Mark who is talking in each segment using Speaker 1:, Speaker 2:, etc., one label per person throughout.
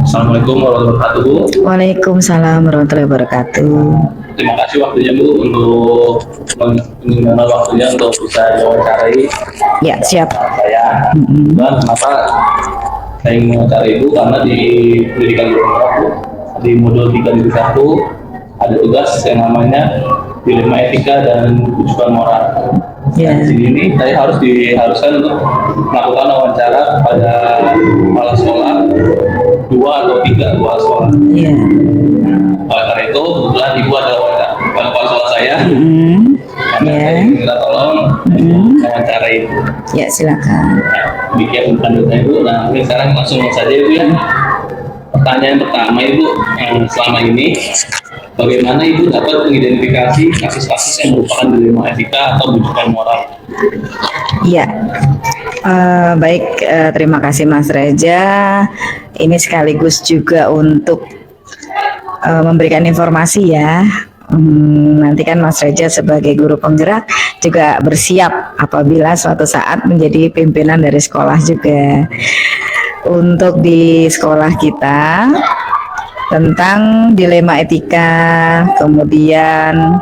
Speaker 1: Assalamualaikum warahmatullahi wabarakatuh.
Speaker 2: Waalaikumsalam warahmatullahi wabarakatuh.
Speaker 1: Terima kasih waktunya Bu untuk mengenal waktunya untuk bisa mewawancarai
Speaker 2: Ya, siap.
Speaker 1: saya. Dan kenapa saya ingin mewawancarai Ibu karena di pendidikan guru Bu, di modul 3.1 ada tugas yang namanya dilema etika dan rujukan moral.
Speaker 2: Ya.
Speaker 1: Di sini saya diharuskan untuk melakukan wawancara kepada kepala sekolah 2 atau 3 kepala sekolah.
Speaker 2: Ya.
Speaker 1: Oleh karena itu, kebetulan Ibu adalah kepala sekolah saya. Karena saya minta tolong wawancara Ibu.
Speaker 2: Ya, silakan.
Speaker 1: Nah, demikian lanjutnya Ibu. Nah, ini sekarang langsung saja Ibu ya. Pertanyaan pertama Ibu, selama ini bagaimana Ibu dapat mengidentifikasi kasus-kasus yang merupakan dilema etika atau rujukan moral?
Speaker 2: Ya, baik. Terima kasih Mas Reza. Ini sekaligus juga untuk memberikan informasi ya. Nanti kan Mas Reza sebagai guru penggerak juga bersiap apabila suatu saat menjadi pimpinan dari sekolah juga. Untuk di sekolah kita tentang dilema etika, kemudian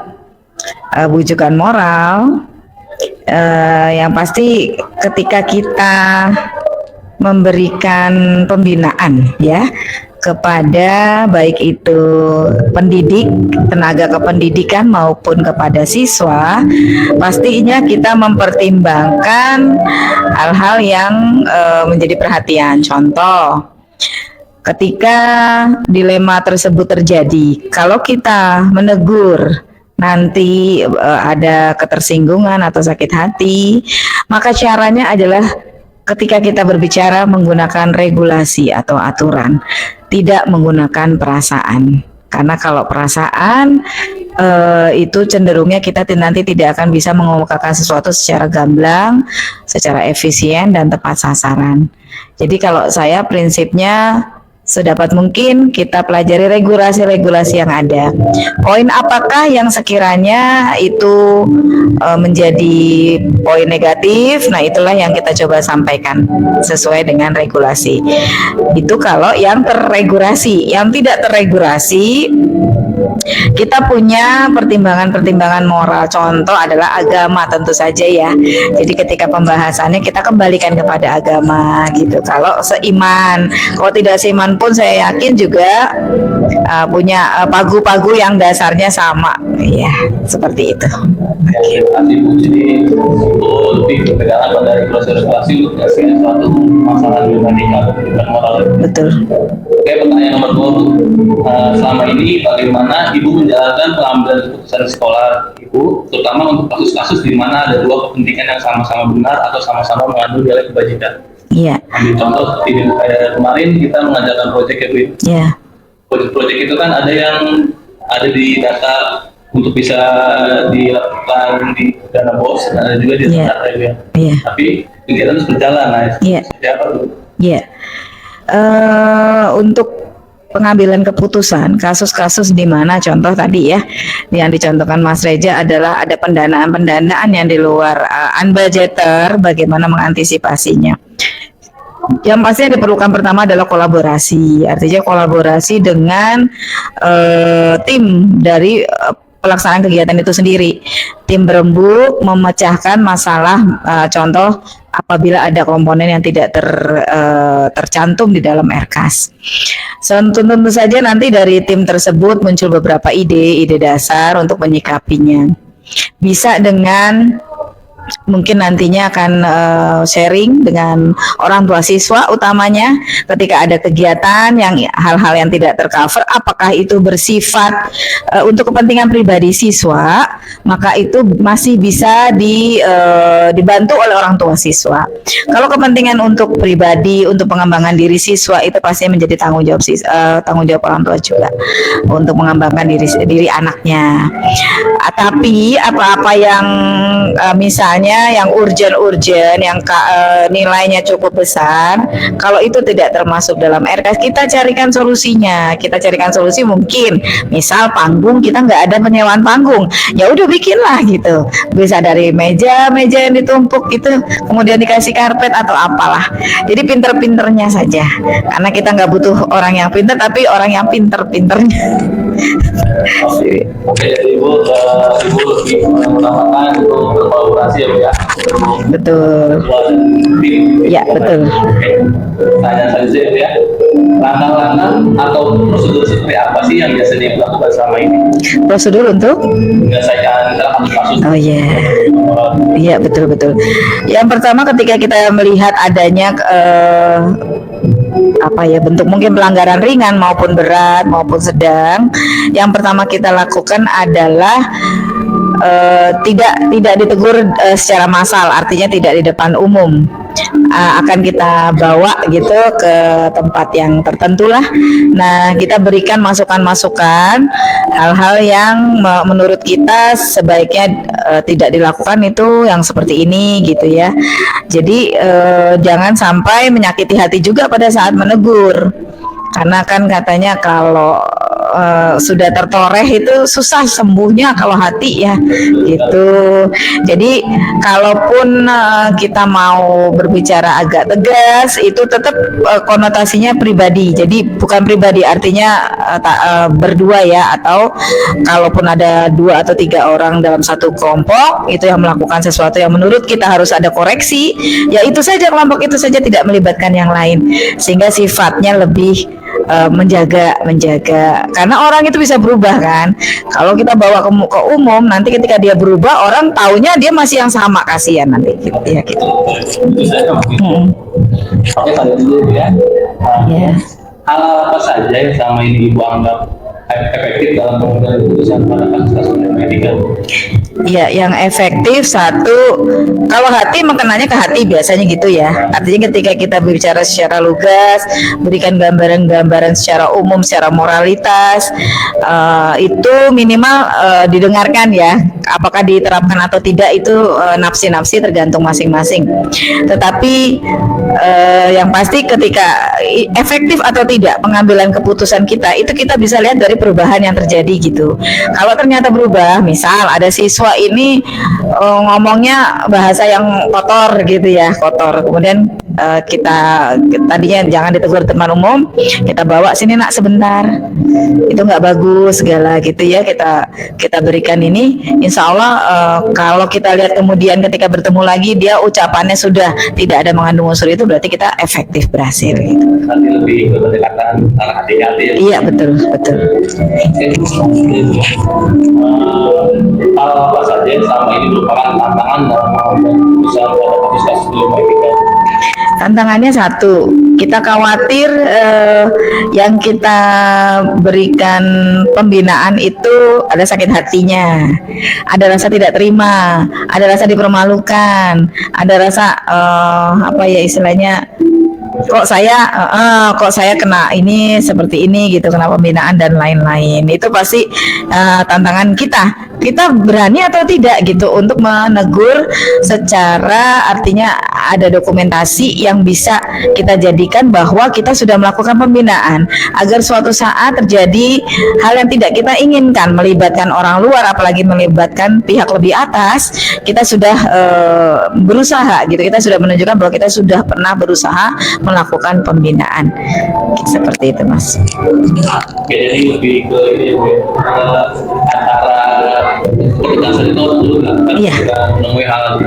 Speaker 2: rujukan moral, yang pasti ketika kita memberikan pembinaan ya kepada baik itu pendidik, tenaga kependidikan maupun kepada siswa, pastinya kita mempertimbangkan hal-hal yang menjadi perhatian. Contoh, ketika dilema tersebut terjadi, kalau kita menegur nanti ada ketersinggungan atau sakit hati, maka caranya adalah ketika kita berbicara menggunakan regulasi atau aturan, tidak menggunakan perasaan. Karena kalau perasaan itu cenderungnya kita nanti tidak akan bisa mengemukakan sesuatu secara gamblang, secara efisien dan tepat sasaran. Jadi kalau saya prinsipnya sedapat mungkin kita pelajari regulasi-regulasi yang ada. Poin apakah yang sekiranya itu menjadi poin negatif, nah itulah yang kita coba sampaikan sesuai dengan regulasi. Itu kalau yang terregulasi. Yang tidak terregulasi, kita punya pertimbangan-pertimbangan moral. Contoh adalah agama tentu saja ya. Jadi ketika pembahasannya kita kembalikan kepada agama gitu. Kalau seiman, kalau tidak seiman pun saya yakin juga punya pagu-pagu yang dasarnya sama. Ya, seperti itu.
Speaker 1: Ya, terima kasih Bu. Jadi lebih berpegangan pada regulasi untuk kasih suatu masalah dilema etika atau rujukan moral.
Speaker 2: Betul.
Speaker 1: Oke, pertanyaan nomor 2 Bu. Selama ini bagaimana Ibu menjalankan pengambilan keputusan sekolah Ibu, terutama untuk kasus-kasus di mana ada dua kepentingan yang sama-sama benar atau sama-sama mengandung nilai kebajikan?
Speaker 2: Iya.
Speaker 1: Ambil contoh, kemarin kita mengajarkan proyek ya Bu.
Speaker 2: Iya.
Speaker 1: Proyek itu kan ada yang ada di data untuk bisa dilakukan di dana BOS, ada juga di data ya. Iya. Tapi kegiatan terus berjalan, nah seperti apa Bu?
Speaker 2: Iya. Untuk pengambilan keputusan, kasus-kasus di mana contoh tadi ya yang dicontohkan Mas Reza adalah ada pendanaan-pendanaan yang di luar unbudgeter, bagaimana mengantisipasinya. Yang pasti yang diperlukan pertama adalah kolaborasi, artinya kolaborasi dengan tim dari pelaksanaan kegiatan itu sendiri. Tim berembuk memecahkan masalah, contoh apabila ada komponen yang tidak tercantum di dalam RKAS. Tentu saja nanti dari tim tersebut muncul beberapa ide dasar untuk menyikapinya. Bisa dengan mungkin nantinya akan sharing dengan orang tua siswa utamanya ketika ada kegiatan yang hal-hal yang tidak tercover, apakah itu bersifat untuk kepentingan pribadi siswa, maka itu masih bisa dibantu oleh orang tua siswa. Kalau kepentingan untuk pribadi, untuk pengembangan diri siswa, itu pasti menjadi tanggung jawab orang tua juga untuk mengembangkan diri anaknya. Tapi apa-apa yang misalnya yang urgent, yang nilainya cukup besar, kalau itu tidak termasuk dalam RKS, kita carikan solusinya. Kita carikan solusi, mungkin misal panggung kita nggak ada penyewaan panggung, ya udah bikinlah gitu. Bisa dari meja yang ditumpuk itu, kemudian dikasih karpet atau apalah. Jadi pinter-pinternya saja, karena kita nggak butuh orang yang pinter, tapi orang yang pinter-pinternya.
Speaker 1: Oke, jadi ibu lebih mengutamakan untuk berkolaborasi ya Bu ya.
Speaker 2: Betul. Ya, betul.
Speaker 1: Oke. Tanya saja ya. Langkah-langkah atau prosedur seperti apa sih yang biasanya dilakukan selama ini?
Speaker 2: Prosedur untuk
Speaker 1: Menyelesaikan salah satu kasus.
Speaker 2: Oh iya. Iya, betul. Yang pertama, ketika kita melihat adanya bentuk mungkin pelanggaran ringan maupun berat maupun sedang, yang pertama kita lakukan adalah tidak ditegur secara massal, artinya tidak di depan umum. Akan kita bawa gitu ke tempat yang tertentu lah. Nah, kita berikan masukan-masukan hal-hal yang menurut kita sebaiknya tidak dilakukan, itu yang seperti ini gitu ya. Jadi jangan sampai menyakiti hati juga pada saat menegur, karena kan katanya kalau sudah tertoreh itu susah sembuhnya kalau hati ya gitu. Jadi kalaupun kita mau berbicara agak tegas, itu tetap konotasinya pribadi. Jadi bukan pribadi artinya berdua ya, atau kalaupun ada 2 atau 3 orang dalam satu kelompok itu yang melakukan sesuatu yang menurut kita harus ada koreksi, ya itu saja, kelompok itu saja, tidak melibatkan yang lain, sehingga sifatnya lebih menjaga, karena orang itu bisa berubah kan. Kalau kita bawa ke umum, nanti ketika dia berubah, orang taunya dia masih yang sama, kasihan nanti gitu ya gitu.
Speaker 1: Oke, tadi dulu ya.
Speaker 2: Ya.
Speaker 1: Hal apa saja yang selama ini Ibu anggap efektif dalam pengambilan keputusan pada kasus-kasus medikal?
Speaker 2: Ya, yang efektif satu, kalau hati mengenanya ke hati biasanya gitu ya. Artinya ketika kita berbicara secara lugas, berikan gambaran-gambaran secara umum, secara moralitas, itu minimal didengarkan ya. Apakah diterapkan atau tidak itu nafsi-nafsi tergantung masing-masing. Tetapi yang pasti ketika efektif atau tidak pengambilan keputusan kita, itu kita bisa lihat dari perubahan yang terjadi gitu. Kalau ternyata berubah, misal ada siswa ini ngomongnya bahasa yang kotor gitu ya, kotor. Kemudian kita tadinya jangan ditegur teman umum, kita bawa sini nak sebentar, itu nggak bagus segala gitu ya, kita berikan ini. Insya Allah kalau kita lihat kemudian ketika bertemu lagi dia ucapannya sudah tidak ada mengandung unsur itu, berarti kita efektif berhasil gitu.
Speaker 1: Nanti lebih berdekatan antara hati-hati ya.
Speaker 2: Iya, betul.
Speaker 1: Hal apa saja yang selama ini merupakan tantangan dalam mengambil keputusan pada kasus-kasus medikal?
Speaker 2: Tantangannya satu, kita khawatir yang kita berikan pembinaan itu ada sakit hatinya, ada rasa tidak terima, ada rasa dipermalukan, ada rasa apa ya istilahnya, kok saya kena ini seperti ini gitu, kena pembinaan dan lain-lain. Itu pasti tantangan kita berani atau tidak gitu untuk menegur secara, artinya ada dokumentasi yang bisa kita jadikan bahwa kita sudah melakukan pembinaan, agar suatu saat terjadi hal yang tidak kita inginkan, melibatkan orang luar, apalagi melibatkan pihak lebih atas, kita sudah berusaha gitu, kita sudah menunjukkan bahwa kita sudah pernah berusaha melakukan pembinaan, seperti itu Mas.
Speaker 1: Oke, jadi lebih ke ini antara perlukasan itu dulu kan
Speaker 2: Iya.
Speaker 1: kita menemui hal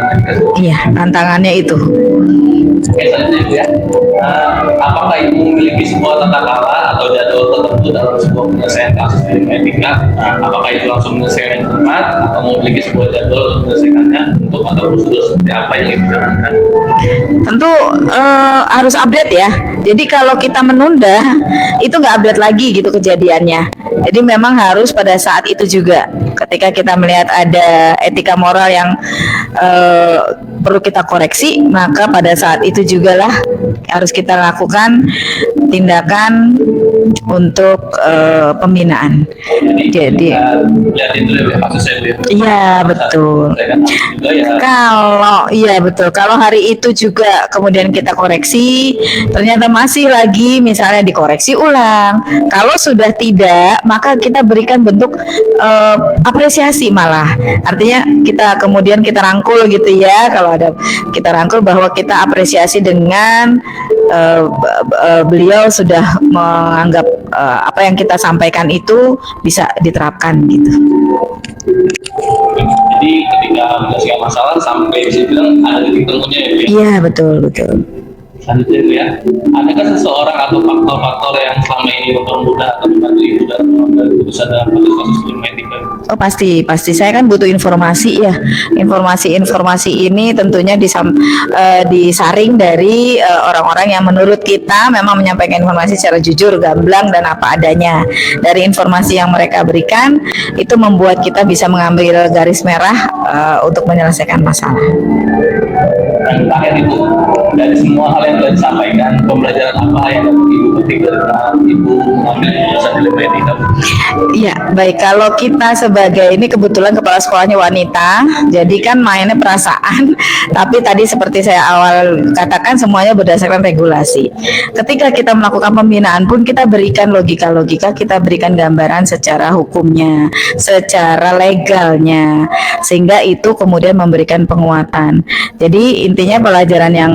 Speaker 2: Iya, tantangannya itu.
Speaker 1: Oke, selanjutnya ya. Apakah Ibu memiliki sebuah tata cara atau jadwal tertentu dalam sebuah penyelesaian kasus di etika? Apakah itu langsung menyelesaikan di tempat atau memiliki sebuah jadwal untuk menyelesaikannya untuk atau prosedur seperti apa yang Ibu jalankan?
Speaker 2: Tentu harus update ya. Jadi kalau kita menunda, itu nggak update lagi gitu kejadiannya. Jadi memang harus pada saat itu juga. Ketika kita melihat ada etika moral yang perlu kita koreksi, maka pada saat itu jugalah harus kita lakukan tindakan untuk pembinaan. Jadi
Speaker 1: lihatin dulu ya kasus saya Bu ya.
Speaker 2: iya betul.
Speaker 1: Saya kan juga ya.
Speaker 2: Kalau iya betul, kalau hari itu juga kemudian kita koreksi, ternyata masih lagi misalnya dikoreksi ulang. Kalau sudah tidak, maka kita berikan bentuk apresiasi malah. Artinya kita rangkul gitu ya. Kalau ada kita rangkul bahwa kita apresiasi dengan beliau sudah menganggap apa yang kita sampaikan itu bisa diterapkan gitu.
Speaker 1: Jadi ketika menyelesaikan masalah sampai bisa bilang ada titik temunya ya Bu ya.
Speaker 2: Iya betul.
Speaker 1: Selanjutnya Bu ya, adakah seseorang atau faktor-faktor yang selama ini mempermudah atau membantu Ibu dalam mengambil keputusan dalam kasus-kasus dilema etika?
Speaker 2: Oh pasti saya kan butuh informasi ya. Informasi ini tentunya disaring dari orang-orang yang menurut kita memang menyampaikan informasi secara jujur, gamblang dan apa adanya. Dari informasi yang mereka berikan itu membuat kita bisa mengambil garis merah untuk menyelesaikan masalah.
Speaker 1: Yang terakhir Ibu, dari semua hal yang telah disampaikan, pembelajaran apa yang Ibu petik dari Ibu mengambil keputusan dilema etika?
Speaker 2: Iya, baik. Kalau kita sebagai ini kebetulan kepala sekolahnya wanita, jadi kan mainnya perasaan. Tapi tadi seperti saya awal katakan semuanya berdasarkan regulasi. Ketika kita melakukan pembinaan pun kita berikan logika-logika, kita berikan gambaran secara hukumnya, secara legalnya, sehingga itu kemudian memberikan penguatan. Jadi intinya pelajaran yang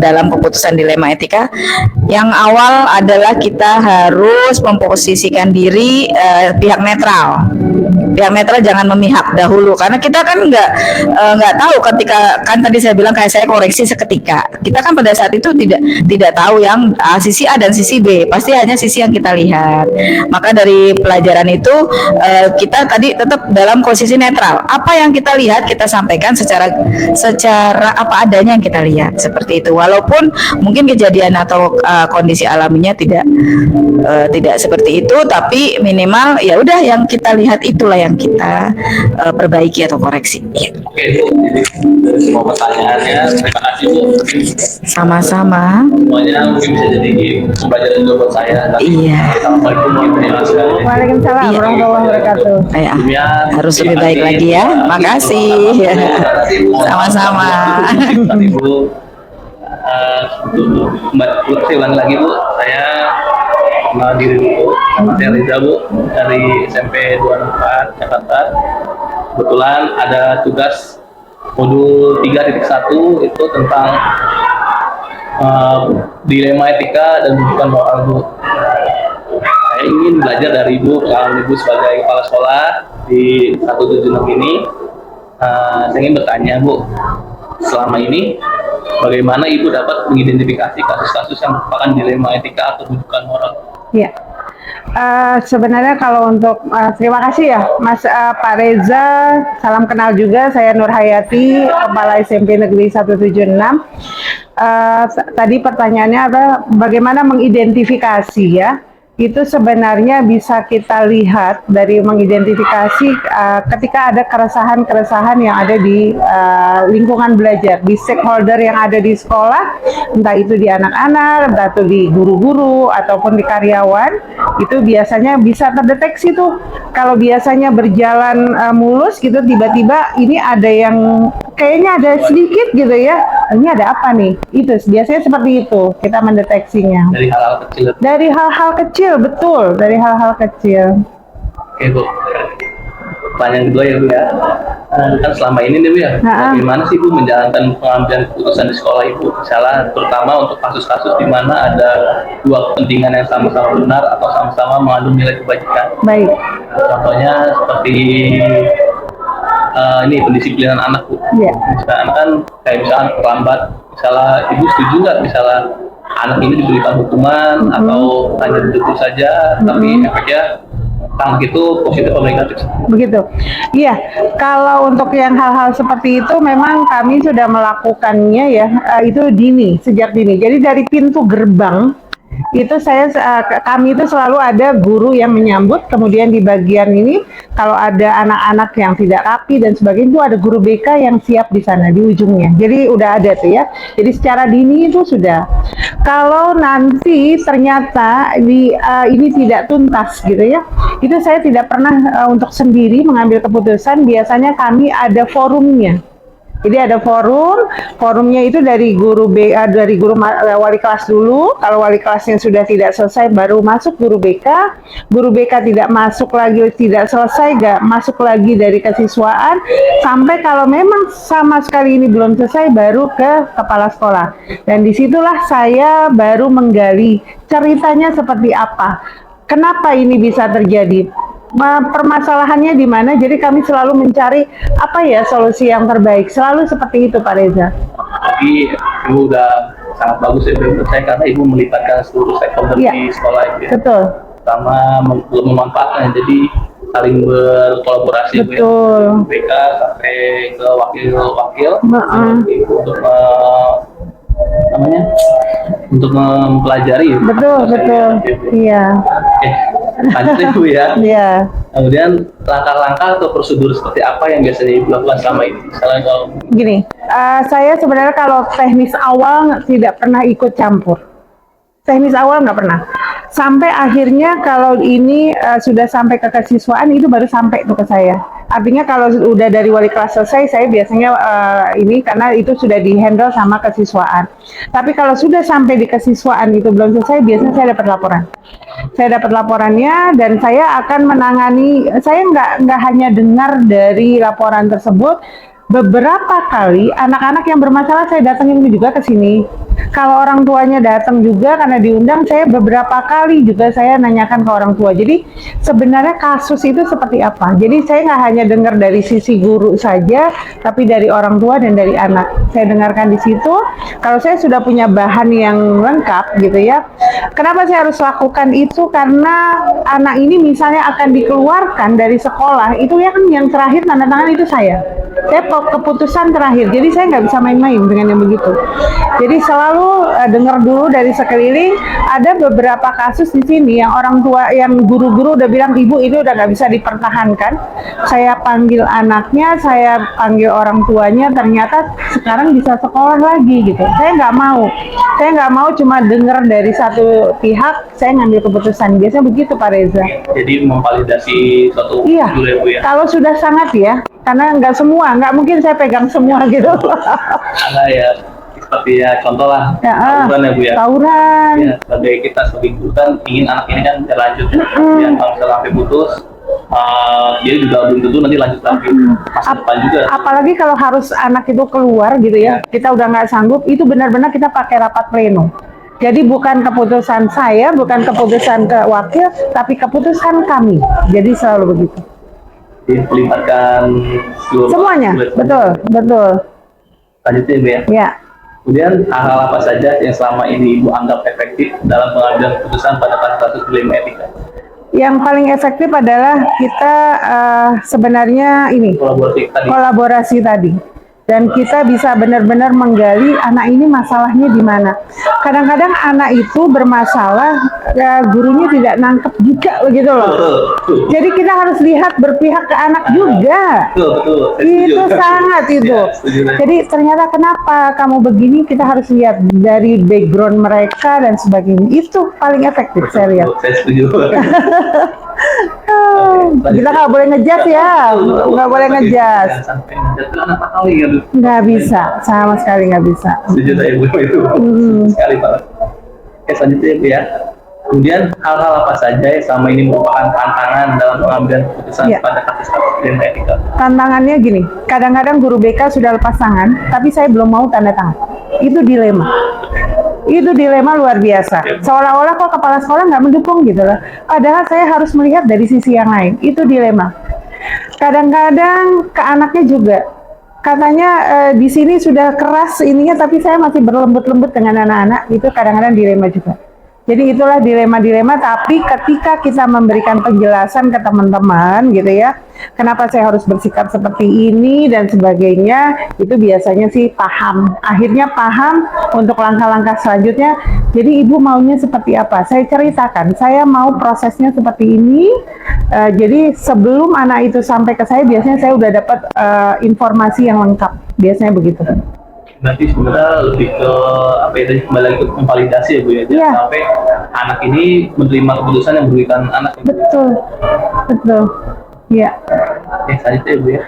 Speaker 2: dalam keputusan dilema etika yang awal adalah kita harus memposisikan diri pihak netral. Pihak netral jangan memihak dahulu karena kita kan nggak tahu ketika kan tadi saya bilang kayak saya koreksi seketika. Kita kan pada saat itu tidak tahu yang sisi A dan sisi B, pasti hanya sisi yang kita lihat. Maka dari pelajaran itu kita tadi tetap dalam posisi netral. Apa yang kita lihat kita sampaikan secara apa adanya yang kita lihat seperti itu. Walaupun mungkin kejadian atau kondisi alaminya tidak seperti itu, tapi minimal ya udah yang kita lihat itulah yang kita perbaiki atau koreksi.
Speaker 1: Oke Bu, jadi dari semua pertanyaannya, terima kasih Bu.
Speaker 2: Sama-sama.
Speaker 1: Semuanya mungkin bisa jadi pembelajaran juga buat saya.
Speaker 2: Iya.
Speaker 1: Assalamualaikum warahmatullahi wabarakatuh.
Speaker 3: Waalaikumsalam
Speaker 2: Iya.
Speaker 3: warahmatullahi wabarakatuh.
Speaker 2: Harus lebih baik lagi ya. Makasih. Sama-sama.
Speaker 1: Terima kasih Bu. Saya ulangi lagi Bu, saya kenal diri dulu. Saya Reza Bu dari SMP 24 Jakarta. Kebetulan ada tugas modul 3.1 itu tentang dilema etika dan rujukan moral Bu. Saya ingin belajar dari Ibu, pengalaman Ibu sebagai kepala sekolah di 176 ini. Saya ingin bertanya Bu, selama ini bagaimana Ibu dapat mengidentifikasi kasus-kasus yang merupakan dilema etika atau rujukan moral?
Speaker 3: Ya, sebenarnya kalau untuk terima kasih ya Mas Pak Reza, salam kenal juga, saya Nur Hayati, Kepala SMP Negeri 176. Tadi pertanyaannya adalah bagaimana mengidentifikasi ya. Itu sebenarnya bisa kita lihat dari mengidentifikasi ketika ada keresahan-keresahan yang ada di lingkungan belajar, di stakeholder yang ada di sekolah, entah itu di anak-anak, entah itu di guru-guru, ataupun di karyawan, itu biasanya bisa terdeteksi tuh. Kalau biasanya berjalan mulus gitu, tiba-tiba ini ada yang kayaknya ada sedikit gitu ya, ini ada apa nih? Itu biasanya seperti itu kita mendeteksinya.
Speaker 1: Dari hal-hal kecil.
Speaker 3: Dari hal-hal kecil, betul. Dari hal-hal kecil.
Speaker 1: Oke Bu. Pertanyaan kedua ya Bu ya. Kan selama ini nih Bu ya, bagaimana sih Bu menjalankan pengambilan keputusan di sekolah Ibu? Misalnya terutama untuk kasus-kasus di mana ada dua kepentingan yang sama-sama benar atau sama-sama mengandung nilai kebajikan.
Speaker 3: Baik.
Speaker 1: Contohnya seperti ini pendisiplinan anak Bu.
Speaker 3: Iya.
Speaker 1: Misalnya kan kayak misalnya terlambat, misalnya Ibu setuju nggak misalnya anak ini diberikan hukuman atau hanya duduk saja, tapi efeknya anak itu positif atau negatif?
Speaker 3: Begitu. Iya, kalau untuk yang hal-hal seperti itu memang kami sudah melakukannya ya, itu dini, sejak dini. Jadi dari pintu gerbang itu kami itu selalu ada guru yang menyambut, kemudian di bagian ini kalau ada anak-anak yang tidak rapi dan sebagainya, itu ada guru BK yang siap di sana di ujungnya. Jadi udah ada tuh ya. Jadi secara dini itu sudah. Kalau nanti ternyata ini tidak tuntas gitu ya, itu saya tidak pernah untuk sendiri mengambil keputusan. Biasanya kami ada forumnya. Jadi ada forumnya itu dari wali kelas dulu. Kalau wali kelasnya sudah tidak selesai, baru masuk guru BK. Guru BK tidak masuk lagi, tidak selesai, nggak masuk lagi dari kesiswaan. Sampai kalau memang sama sekali ini belum selesai, baru ke kepala sekolah. Dan disitulah saya baru menggali ceritanya seperti apa. Kenapa ini bisa terjadi? Permasalahannya di mana? Jadi kami selalu mencari apa ya solusi yang terbaik. Selalu seperti itu, Pak Reza.
Speaker 1: Jadi Ibu udah sangat bagus ya menurut saya, karena Ibu melibatkan seluruh stakeholder di sekolah itu. Ya.
Speaker 3: Betul.
Speaker 1: Pertama memanfaatkan, jadi saling berkolaborasi
Speaker 3: Betul.
Speaker 1: ya, BK sampai ke wakil-wakil untuk untuk mempelajari.
Speaker 3: Betul. Iya.
Speaker 1: Oke, lanjut ya Bu ya.
Speaker 3: Iya.
Speaker 1: Kemudian langkah-langkah atau prosedur seperti apa yang biasanya Ibu lakukan selama ini? Misalnya kalau
Speaker 3: Gini, saya sebenarnya kalau teknis awal tidak pernah ikut campur. Teknis awal nggak pernah. Sampai akhirnya kalau ini sudah sampai ke kesiswaan, itu baru sampai tuh ke saya. Artinya kalau udah dari wali kelas selesai, saya biasanya ini karena itu sudah di-handle sama kesiswaan. Tapi kalau sudah sampai di kesiswaan itu belum selesai, biasanya saya dapat laporan. Saya dapat laporannya dan saya akan menangani. Saya nggak hanya dengar dari laporan tersebut. Beberapa kali anak-anak yang bermasalah saya datangin juga ke sini. Kalau orang tuanya datang juga karena diundang, saya beberapa kali juga saya nanyakan ke orang tua. Jadi sebenarnya kasus itu seperti apa? Jadi saya nggak hanya dengar dari sisi guru saja, tapi dari orang tua dan dari anak. Saya dengarkan di situ. Kalau saya sudah punya bahan yang lengkap gitu ya. Kenapa saya harus lakukan itu? Karena anak ini misalnya akan dikeluarkan dari sekolah, itu ya kan yang terakhir tanda tangan itu saya. Saya keputusan terakhir, jadi saya nggak bisa main-main dengan yang begitu. Jadi selalu dengar dulu dari sekeliling. Ada beberapa kasus di sini yang orang tua, yang guru-guru udah bilang, ibu ini udah nggak bisa dipertahankan. Saya panggil anaknya, saya panggil orang tuanya, ternyata sekarang bisa sekolah lagi gitu. Saya nggak mau cuma dengar dari satu pihak, saya ngambil keputusan. Biasanya begitu, Pak Reza.
Speaker 1: jadi memvalidasi suatu
Speaker 3: Iya,
Speaker 1: dulu ya Bu ya.
Speaker 3: kalau sudah sangat ya, karena nggak mungkin saya pegang semua gitu.
Speaker 1: Karena ya seperti ya contoh lah tawuran ya Bu ya.
Speaker 3: Tawuran.
Speaker 1: Ya, sebagai kita sebagai guru kan ingin anak ini kan berlanjut. Ya, kalau misalnya sampai putus, dia juga belum tentu nanti lanjut lagi masa depan juga.
Speaker 3: Apalagi kalau harus anak itu keluar gitu ya, kita udah nggak sanggup, itu benar-benar kita pakai rapat pleno. Jadi bukan keputusan saya, bukan keputusan ke wakil, tapi keputusan kami. Jadi selalu begitu.
Speaker 1: Melibatkan
Speaker 3: Semuanya, betul.
Speaker 1: Lanjutnya Bu ya.
Speaker 3: Ya.
Speaker 1: Kemudian hal-hal apa saja yang selama ini Ibu anggap efektif dalam pengambilan keputusan pada kasus dilema etika?
Speaker 3: Yang paling efektif adalah kita sebenarnya ini kolaborasi tadi. Dan kita bisa benar-benar menggali anak ini masalahnya di mana. Kadang-kadang anak itu bermasalah, gurunya tidak nangkep juga begitu loh. Jadi kita harus lihat berpihak ke anak juga.
Speaker 1: Betul.
Speaker 3: Itu sangat itu. Jadi ternyata kenapa kamu begini, kita harus lihat dari background mereka dan sebagainya. Itu paling efektif saya lihat.
Speaker 1: Saya setuju.
Speaker 3: Kita nggak boleh ngejudge ya, nggak boleh ngejudge.
Speaker 1: Sampai ngejudge anak kali kan?
Speaker 3: Nggak bisa, sama sekali nggak bisa.
Speaker 1: Setuju saya Bu itu. Sekali Pak. Oke, selanjutnya Bu ya. Kemudian hal-hal apa saja yang selama ini merupakan tantangan dalam pengambilan keputusan pada kasus-kasus dilema etika?
Speaker 3: Tantangannya gini, kadang-kadang guru BK sudah lepas tangan, tapi saya belum mau tanda tangan. Itu dilema. Itu dilema luar biasa. Seolah-olah kok kepala sekolah nggak mendukung gitu loh. Padahal saya harus melihat dari sisi yang lain. Itu dilema. Kadang-kadang ke anaknya juga. Katanya di sini sudah keras ininya, tapi saya masih berlembut-lembut dengan anak-anak. Itu kadang-kadang dilema juga. Jadi itulah dilema-dilema, tapi ketika kita memberikan penjelasan ke teman-teman gitu ya, kenapa saya harus bersikap seperti ini dan sebagainya, itu biasanya sih paham. Akhirnya paham untuk langkah-langkah selanjutnya. Jadi ibu maunya seperti apa? Saya ceritakan, saya mau prosesnya seperti ini. Jadi sebelum anak itu sampai ke saya, biasanya saya udah dapat informasi yang lengkap. Biasanya begitu.
Speaker 1: Nanti sebenarnya lebih ke apa ya, tadi kembali lagi ke memvalidasi ya Bu ya, jangan
Speaker 3: Iya.
Speaker 1: sampai anak ini menerima keputusan yang merugikan anak.
Speaker 3: Betul, betul. Iya.
Speaker 1: Ya tadi itu ya Bu ya.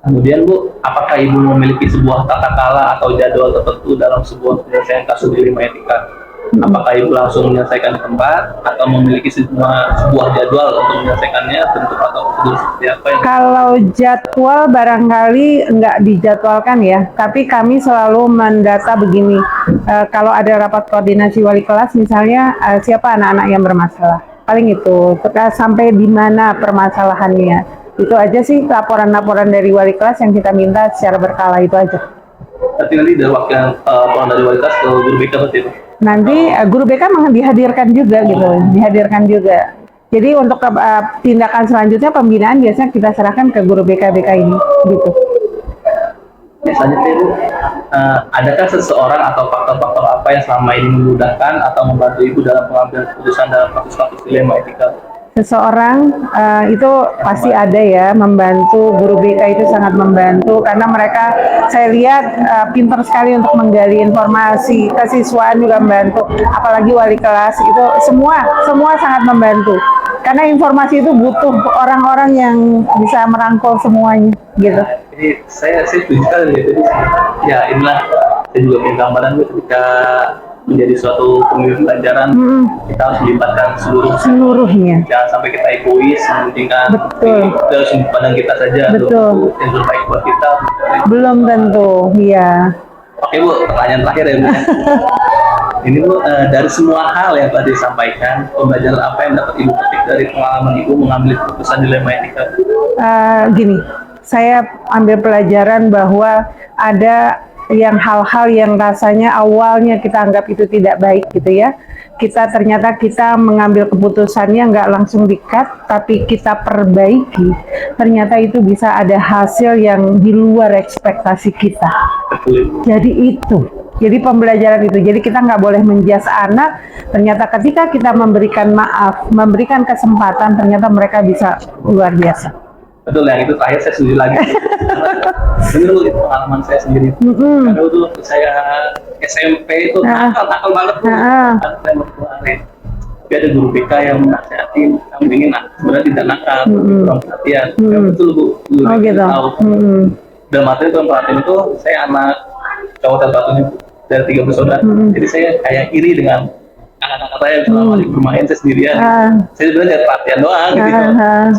Speaker 1: Kemudian Bu, apakah Ibu memiliki sebuah tata cara atau jadwal tertentu dalam sebuah penyelesaian kasus dilema etika? Apakah Ibu langsung menyelesaikan di tempat atau memiliki sebuah jadwal untuk menyelesaikannya, bentuk atau prosedur seperti apa yang
Speaker 3: Kalau jadwal barangkali nggak dijadwalkan ya, tapi kami selalu mendata begini. Kalau ada rapat koordinasi wali kelas misalnya, siapa anak-anak yang bermasalah. Paling itu, sampai di mana permasalahannya. Itu aja sih laporan-laporan dari wali kelas yang kita minta secara berkala, itu aja.
Speaker 1: Tapi nanti dari wakil orang dari wali kelas ke guru BK berarti itu?
Speaker 3: Nanti guru BK dihadirkan juga gitu, dihadirkan juga. Jadi untuk tindakan selanjutnya pembinaan biasanya kita serahkan ke guru BK ini, gitu.
Speaker 1: Biasanya itu, adakah seseorang atau faktor-faktor apa yang selama ini memudahkan atau membantu Ibu dalam pengambilan keputusan dalam kasus-kasus dilema etika?
Speaker 3: Seseorang itu pasti ada ya, membantu. Guru BK itu sangat membantu karena mereka saya lihat pintar sekali untuk menggali informasi. Kesiswaan juga membantu, apalagi wali kelas itu semua sangat membantu karena informasi itu butuh orang-orang yang bisa merangkul semuanya gitu.
Speaker 1: Jadi saya setuju sekali ya. Jadi ya inilah saya juga punya gambaran Bu, ketika menjadi suatu pemimpin pelajaran kita harus melibatkan
Speaker 3: Seluruhnya.
Speaker 1: jangan sampai kita egois mementingkan
Speaker 3: Betul.
Speaker 1: dari sudut pandang kita saja.
Speaker 3: Betul.
Speaker 1: Yang terbaik buat kita.
Speaker 3: Belum tentu, iya.
Speaker 1: Oke Bu, pertanyaan terakhir ya Bu. Ini Bu, dari semua hal yang tadi disampaikan, pembelajaran apa yang dapat Ibu petik dari pengalaman Ibu mengambil keputusan dilema etika?
Speaker 3: Gini, saya ambil pelajaran bahwa ada yang hal-hal yang rasanya awalnya kita anggap itu tidak baik gitu ya. Ternyata kita mengambil keputusannya nggak langsung di-cut, tapi kita perbaiki. Ternyata itu bisa ada hasil yang di luar ekspektasi kita. Jadi pembelajaran itu. Jadi kita nggak boleh menjas anak. Ternyata ketika kita memberikan maaf, memberikan kesempatan, ternyata mereka bisa luar biasa.
Speaker 1: Betul, yang itu terakhir saya setuju lagi. Bener Bu, itu pengalaman saya sendiri. Karena itu saya SMP itu nakal banget Bu. Saya mau kemarin. Tapi ada guru BK yang menasihatin, kamu ingin sebenarnya tidak nakal, kurang perhatian. Ya, betul Bu, guru BK
Speaker 3: gitu.
Speaker 1: tahu. Dalam materi kurang perhatian itu, saya anak cowok satu-satunya dari 3 bersaudara. Jadi saya kayak iri dengan anak-anak saya yang selama ini bermain saya sendirian. Saya sebenarnya dari perhatian doang gitu.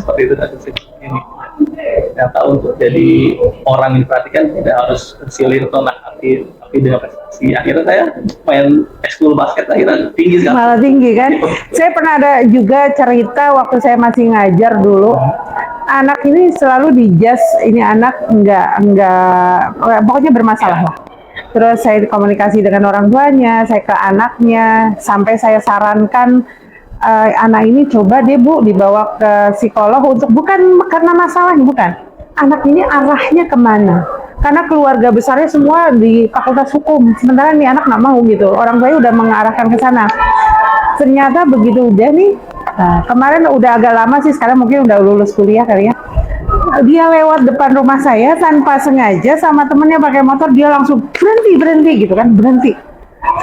Speaker 1: Seperti itu tadi saya ini. Ternyata untuk jadi orang yang diperhatikan tidak harus silir atau nakatin, tapi dengan prestasi. Akhirnya saya main ekskul basket akhirnya tinggi sekali.
Speaker 3: Malah tinggi kan. Saya pernah ada juga cerita waktu saya masih ngajar dulu. Anak ini selalu dijas, ini anak enggak pokoknya bermasalah lah. Terus saya komunikasi dengan orang tuanya, saya ke anaknya, sampai saya sarankan anak ini coba deh Bu dibawa ke psikolog untuk bukan karena masalahnya, bukan. Anak ini arahnya kemana? Karena keluarga besarnya semua di fakultas hukum, sementara nih anak nggak mau gitu. Orang tuanya udah mengarahkan ke sana. Ternyata begitu udah nih, kemarin udah agak lama sih, sekarang mungkin udah lulus kuliah kali ya. Dia lewat depan rumah saya tanpa sengaja sama temennya pakai motor, dia langsung berhenti gitu kan, berhenti.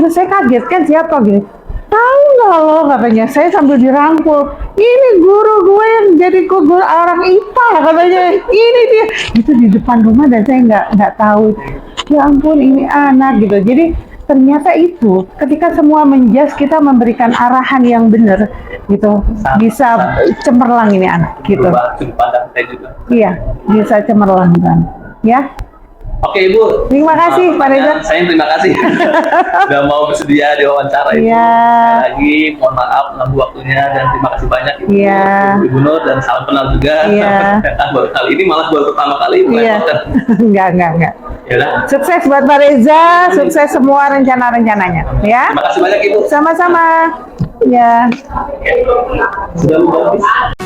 Speaker 3: Terus saya kaget kan, siapa gitu. Tahu nggak lo, katanya. Saya sambil dirangkul, ini guru gue yang jadi guru orang IPA, katanya. Ini dia, itu di depan rumah dan saya nggak tahu. Ya ampun, ini anak gitu. Jadi ternyata itu ketika semua menjas, kita memberikan arahan yang benar gitu, bisa cemerlang ini anak gitu.
Speaker 1: Berubah sudut pandang saya juga.
Speaker 3: Iya, bisa cemerlang kan, ya.
Speaker 1: Oke Ibu.
Speaker 3: Terima kasih Pak Reza.
Speaker 1: Saya terima kasih sudah mau bersedia diwawancara Ibu.
Speaker 3: Iya.
Speaker 1: Sekali lagi mohon maaf mengganggu waktunya dan terima kasih banyak Ibu.
Speaker 3: Iya.
Speaker 1: Ibu Nur dan salam kenal juga.
Speaker 3: Iya.
Speaker 1: Baru kali ini malah baru pertama kali Ibu.
Speaker 3: Iya. Enggak.
Speaker 1: Ya udah.
Speaker 3: Sukses buat Pak Reza, sukses semua rencana-rencananya ya.
Speaker 1: Terima kasih banyak Ibu.
Speaker 3: Sama-sama. Ya.
Speaker 1: Sudah mau habis?